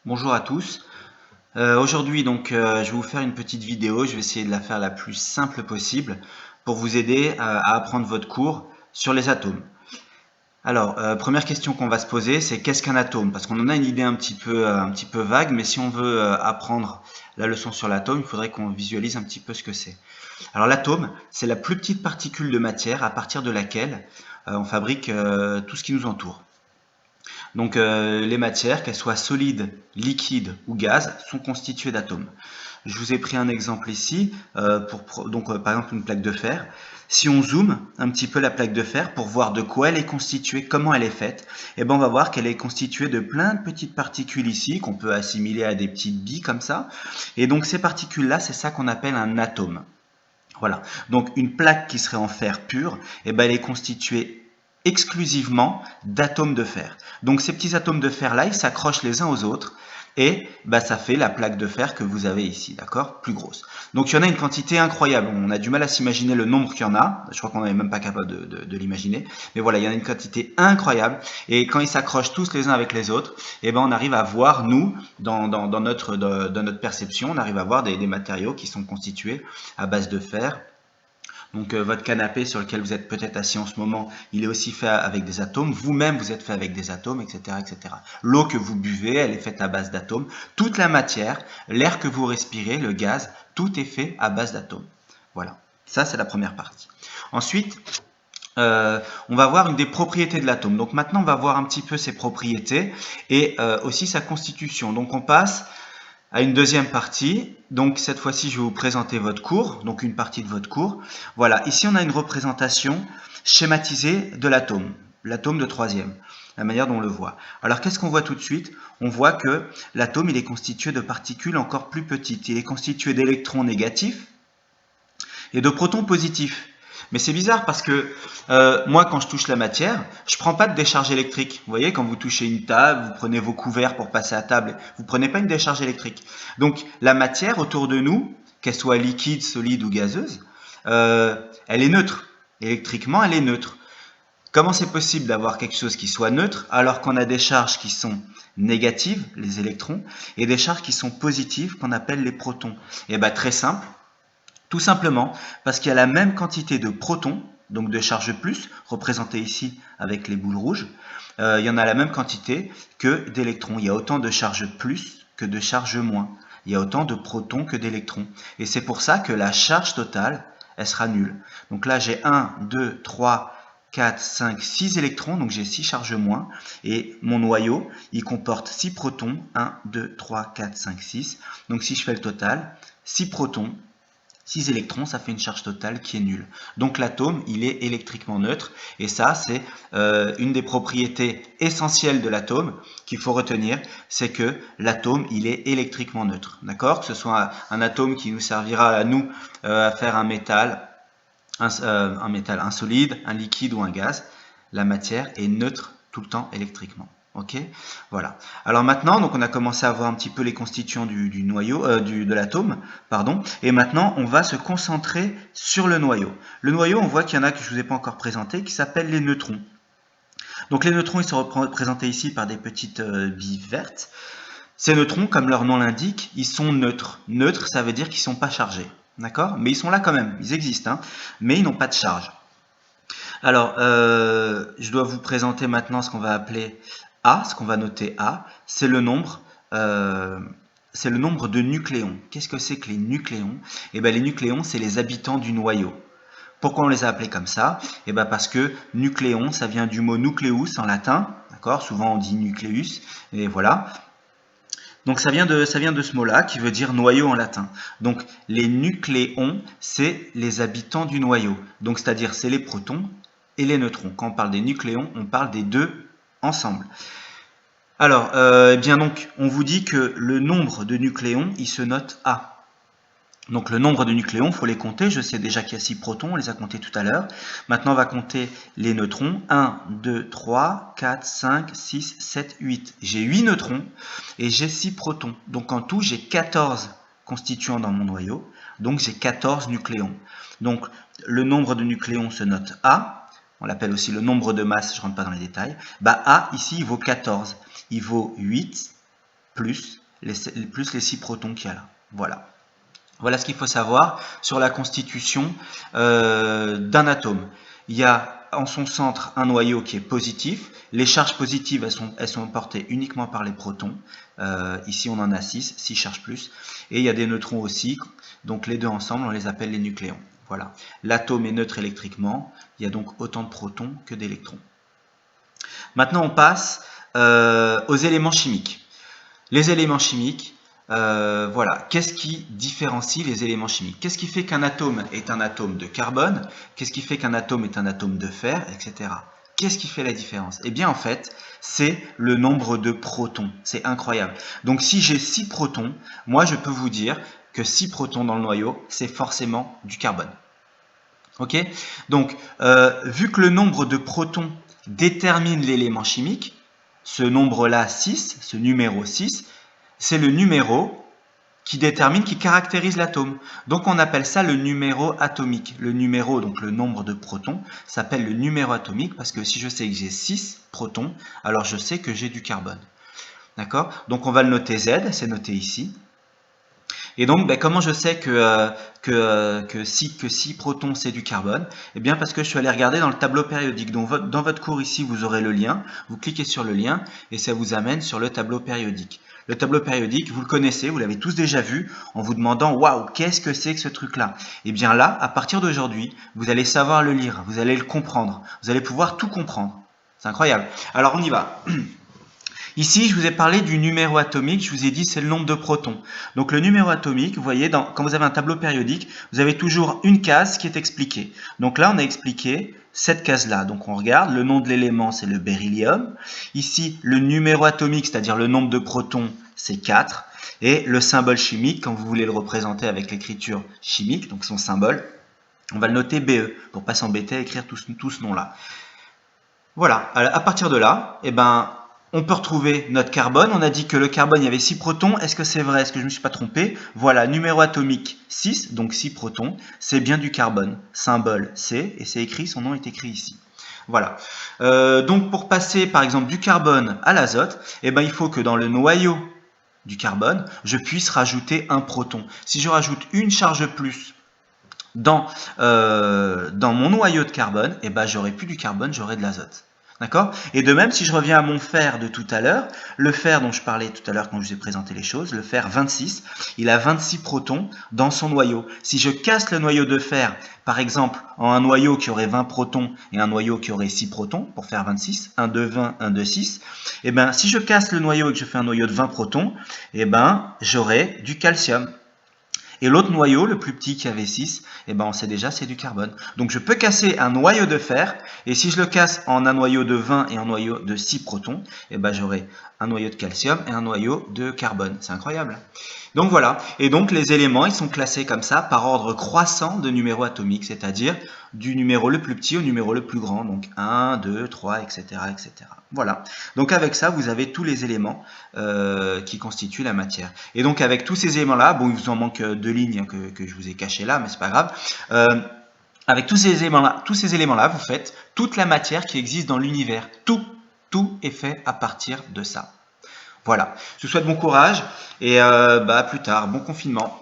Bonjour à tous. Aujourd'hui je vais vous faire une petite vidéo. Je vais essayer de la faire la plus simple possible pour vous aider à apprendre votre cours sur les atomes. Alors, première question qu'on va se poser, c'est qu'est-ce qu'un atome? Parce qu'on en a une idée un petit peu vague, mais si on veut apprendre la leçon sur l'atome, il faudrait qu'on visualise un petit peu ce que c'est. Alors l'atome, c'est la plus petite particule de matière à partir de laquelle on fabrique tout ce qui nous entoure. Donc les matières, qu'elles soient solides, liquides ou gaz, sont constituées d'atomes. Je vous ai pris un exemple ici, par exemple une plaque de fer. Si on zoome un petit peu la plaque de fer pour voir de quoi elle est constituée, comment elle est faite, eh ben on va voir qu'elle est constituée de plein de petites particules ici, qu'on peut assimiler à des petites billes comme ça. Et donc ces particules-là, c'est ça qu'on appelle un atome. Voilà. Donc une plaque qui serait en fer pur, eh ben, elle est constituée exclusivement d'atomes de fer. Donc ces petits atomes de fer là, ils s'accrochent les uns aux autres et bah, ça fait la plaque de fer que vous avez ici, d'accord? Plus grosse. Donc il y en a une quantité incroyable. On a du mal à s'imaginer le nombre qu'il y en a. Je crois qu'on n'est même pas capable de l'imaginer. Mais voilà, il y en a une quantité incroyable. Et quand ils s'accrochent tous les uns avec les autres, eh ben, on arrive à voir, nous, dans notre perception, on arrive à voir des matériaux qui sont constitués à base de fer. Donc votre canapé sur lequel vous êtes peut-être assis en ce moment, il est aussi fait avec des atomes. Vous-même, vous êtes fait avec des atomes, etc., etc. L'eau que vous buvez, elle est faite à base d'atomes. Toute la matière, l'air que vous respirez, le gaz, tout est fait à base d'atomes. Voilà, ça c'est la première partie. Ensuite, on va voir une des propriétés de l'atome. Donc maintenant, on va voir un petit peu ses propriétés et aussi sa constitution. Donc on passe à une deuxième partie. Donc cette fois-ci, je vais vous présenter votre cours, donc une partie de votre cours. Voilà, ici on a une représentation schématisée de l'atome de troisième, la manière dont on le voit. Alors qu'est-ce qu'on voit tout de suite? On voit que l'atome, il est constitué de particules encore plus petites. Il est constitué d'électrons négatifs et de protons positifs. Mais c'est bizarre parce que moi, quand je touche la matière, je prends pas de décharge électrique. Vous voyez, quand vous touchez une table, vous prenez vos couverts pour passer à table, vous prenez pas une décharge électrique. Donc la matière autour de nous, qu'elle soit liquide, solide ou gazeuse, elle est neutre. Électriquement, elle est neutre. Comment c'est possible d'avoir quelque chose qui soit neutre alors qu'on a des charges qui sont négatives, les électrons, et des charges qui sont positives qu'on appelle les protons? Et bien très simple. Tout simplement parce qu'il y a la même quantité de protons, donc de charge plus, représentée ici avec les boules rouges, il y en a la même quantité que d'électrons. Il y a autant de charge plus que de charge moins. Il y a autant de protons que d'électrons. Et c'est pour ça que la charge totale, elle sera nulle. Donc là, j'ai 1, 2, 3, 4, 5, 6 électrons, donc j'ai 6 charges moins. Et mon noyau, il comporte 6 protons, 1, 2, 3, 4, 5, 6. Donc si je fais le total, 6 protons, 6 électrons, ça fait une charge totale qui est nulle. Donc l'atome, il est électriquement neutre. Et ça, c'est une des propriétés essentielles de l'atome qu'il faut retenir, c'est que l'atome, il est électriquement neutre. D'accord? Que ce soit un atome qui nous servira à nous à faire un métal, un solide, un liquide ou un gaz, la matière est neutre tout le temps électriquement. Ok, voilà. Alors maintenant, donc on a commencé à voir un petit peu les constituants du noyau, de l'atome, pardon. Et maintenant, on va se concentrer sur le noyau. Le noyau, on voit qu'il y en a que je ne vous ai pas encore présenté, qui s'appellent les neutrons. Donc les neutrons, ils sont représentés ici par des petites billes vertes. Ces neutrons, comme leur nom l'indique, ils sont neutres. Neutres, ça veut dire qu'ils ne sont pas chargés. D'accord? Mais ils sont là quand même, ils existent, hein, mais ils n'ont pas de charge. Alors, je dois vous présenter maintenant ce qu'on va appeler A, ce qu'on va noter A, c'est le nombre de nucléons. Qu'est-ce que c'est que les nucléons? Eh bien, les nucléons, c'est les habitants du noyau. Pourquoi on les a appelés comme ça? Eh bien, parce que nucléon, ça vient du mot nucleus en latin, d'accord? Souvent on dit nucleus, et voilà. Donc ça vient de ce mot-là qui veut dire noyau en latin. Donc les nucléons, c'est les habitants du noyau. Donc c'est-à-dire c'est les protons et les neutrons. Quand on parle des nucléons, on parle des deux ensemble. Alors, eh bien donc, on vous dit que le nombre de nucléons, il se note A. Donc le nombre de nucléons, il faut les compter. Je sais déjà qu'il y a 6 protons, on les a comptés tout à l'heure. Maintenant, on va compter les neutrons. 1, 2, 3, 4, 5, 6, 7, 8. J'ai 8 neutrons et j'ai 6 protons. Donc en tout, j'ai 14 constituants dans mon noyau. Donc j'ai 14 nucléons. Donc le nombre de nucléons se note A. On l'appelle aussi le nombre de masse, je ne rentre pas dans les détails. Bah A, ici, il vaut 14. Il vaut 8 plus les 6 protons qu'il y a là. Voilà. Voilà ce qu'il faut savoir sur la constitution d'un atome. Il y a en son centre un noyau qui est positif. Les charges positives, elles sont portées uniquement par les protons. Ici, on en a 6 charges plus. Et il y a des neutrons aussi. Donc les deux ensemble, on les appelle les nucléons. Voilà. L'atome est neutre électriquement. Il y a donc autant de protons que d'électrons. Maintenant, on passe aux éléments chimiques. Les éléments chimiques, voilà. Qu'est-ce qui différencie les éléments chimiques? Qu'est-ce qui fait qu'un atome est un atome de carbone? Qu'est-ce qui fait qu'un atome est un atome de fer, etc. Qu'est-ce qui fait la différence? Eh bien, en fait, c'est le nombre de protons. C'est incroyable. Donc, si j'ai 6 protons, moi, je peux vous dire que 6 protons dans le noyau, c'est forcément du carbone. Ok? Donc, vu que le nombre de protons détermine l'élément chimique, ce nombre-là, 6, ce numéro 6, c'est le numéro qui détermine, qui caractérise l'atome. Donc on appelle ça le numéro atomique. Le numéro, donc le nombre de protons, s'appelle le numéro atomique parce que si je sais que j'ai 6 protons, alors je sais que j'ai du carbone. D'accord? Donc on va le noter Z, c'est noté ici. Et donc, comment je sais que 6 protons, c'est du carbone? Eh bien, parce que je suis allé regarder dans le tableau périodique. Donc, dans votre cours ici, vous aurez le lien. Vous cliquez sur le lien et ça vous amène sur le tableau périodique. Le tableau périodique, vous le connaissez, vous l'avez tous déjà vu en vous demandant « Waouh, qu'est-ce que c'est que ce truc-là » Eh bien là, à partir d'aujourd'hui, vous allez savoir le lire, vous allez le comprendre, vous allez pouvoir tout comprendre. C'est incroyable. Alors, on y va. Ici, je vous ai parlé du numéro atomique, je vous ai dit c'est le nombre de protons. Donc le numéro atomique, vous voyez, quand vous avez un tableau périodique, vous avez toujours une case qui est expliquée. Donc là, on a expliqué cette case-là. Donc on regarde, le nom de l'élément, c'est le beryllium. Ici, le numéro atomique, c'est-à-dire le nombre de protons, c'est 4. Et le symbole chimique, quand vous voulez le représenter avec l'écriture chimique, donc son symbole, on va le noter BE, pour ne pas s'embêter à écrire tout ce nom-là. Voilà, à partir de là, on peut retrouver notre carbone. On a dit que le carbone, il y avait 6 protons. Est-ce que c'est vrai? Est-ce que je ne me suis pas trompé? Voilà, numéro atomique 6, donc 6 protons. C'est bien du carbone. Symbole C, et c'est écrit, son nom est écrit ici. Voilà. Donc pour passer par exemple du carbone à l'azote, il faut que dans le noyau du carbone, je puisse rajouter un proton. Si je rajoute une charge plus dans mon noyau de carbone, j'aurai plus du carbone, j'aurai de l'azote. D'accord? Et de même, si je reviens à mon fer de tout à l'heure, le fer dont je parlais tout à l'heure quand je vous ai présenté les choses, le fer 26, il a 26 protons dans son noyau. Si je casse le noyau de fer, par exemple, en un noyau qui aurait 20 protons et un noyau qui aurait 6 protons, pour faire 26, 1, 2, 20, 1, 2, 6, si je casse le noyau et que je fais un noyau de 20 protons, j'aurai du calcium. Et l'autre noyau, le plus petit qui avait 6, on sait déjà c'est du carbone. Donc je peux casser un noyau de fer, et si je le casse en un noyau de 20 et un noyau de 6 protons, j'aurai un noyau de calcium et un noyau de carbone. C'est incroyable. Donc voilà, et donc les éléments, ils sont classés comme ça, par ordre croissant de numéro atomique, c'est-à-dire du numéro le plus petit au numéro le plus grand, donc 1, 2, 3, etc. etc. Voilà, donc avec ça, vous avez tous les éléments qui constituent la matière. Et donc avec tous ces éléments-là, bon, il vous en manque 2 lignes que je vous ai cachées là, mais c'est pas grave. Avec tous ces éléments-là, vous faites toute la matière qui existe dans l'univers. Tout est fait à partir de ça. Voilà, je vous souhaite bon courage et à plus tard, bon confinement.